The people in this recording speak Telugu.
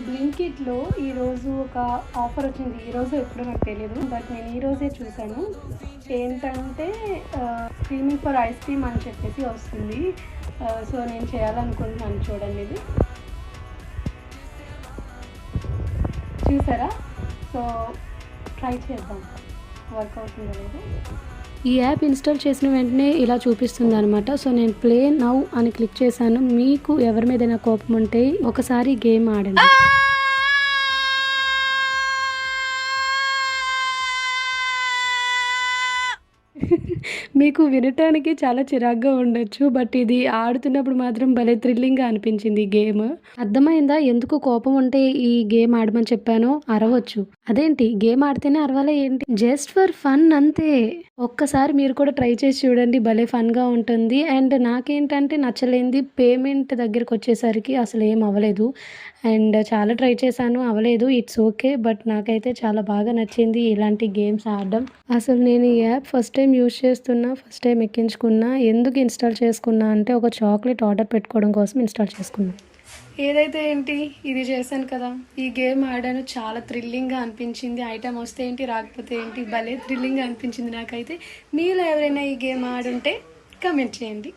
బ్లింకిట్లో ఈరోజు ఒక ఆఫర్ వచ్చింది. ఈరోజు ఎప్పుడో నాకు తెలియదు, బట్ నేను ఈరోజే చూశాను. ఏంటంటే స్క్రీమింగ్ ఫర్ ఐస్ క్రీమ్ అని చెప్పేసి వస్తుంది. సో నేను చేయాలనుకుంటున్నాను. చూడండి, ఇది చూసారా? సో ట్రై చేద్దాం, వర్క్ అవుతుందో లేదో. ఈ యాప్ ఇన్స్టాల్ చేసిన వెంటనే ఇలా చూపిస్తుంది అనమాట. సో నేను ప్లే నౌ అని క్లిక్ చేశాను. మీకు ఎవరి మీదైనా కోపం ఉంటే ఒకసారి గేమ్ ఆడండి. మీకు వినటానికి చాలా చిరాగ్గా ఉండొచ్చు, బట్ ఇది ఆడుతున్నప్పుడు మాత్రం భలే థ్రిల్లింగ్గా అనిపించింది ఈ గేమ్. అర్థమైందా ఎందుకు కోపం ఉంటే ఈ గేమ్ ఆడమని చెప్పాను? అరవచ్చు. అదేంటి, గేమ్ ఆడితేనే అరవాలా ఏంటి? జస్ట్ ఫర్ ఫన్ అంతే. ఒక్కసారి మీరు కూడా ట్రై చేసి చూడండి, భలే ఫన్గా ఉంటుంది. అండ్ నాకేంటంటే నచ్చలేంది, పేమెంట్ దగ్గరికి వచ్చేసరికి అసలు ఏం అవ్వలేదు. అండ్ చాలా ట్రై చేశాను, అవ్వలేదు. ఇట్స్ ఓకే, బట్ నాకైతే చాలా బాగా నచ్చింది ఇలాంటి గేమ్స్ ఆడడం. అసలు నేను ఈ యాప్ ఫస్ట్ టైం యూజ్ చేస్తున్నా, ఫస్ట్ టైం ఎక్కించుకున్నా. ఎందుకు ఇన్స్టాల్ చేసుకున్నా అంటే ఒక చాక్లెట్ ఆర్డర్ పెట్టుకోవడం కోసం ఇన్స్టాల్ చేసుకున్నా. ఏదైతే ఏంటి, ఇది చేశాను కదా, ఈ గేమ్ ఆడాను. చాలా థ్రిల్లింగ్గా అనిపించింది. ఐటమ్ వస్తే ఏంటి, రాకపోతే ఏంటి, భలే థ్రిల్లింగ్గా అనిపించింది నాకైతే. మీలో ఎవరైనా ఈ గేమ్ ఆడుంటే కమెంట్ చేయండి.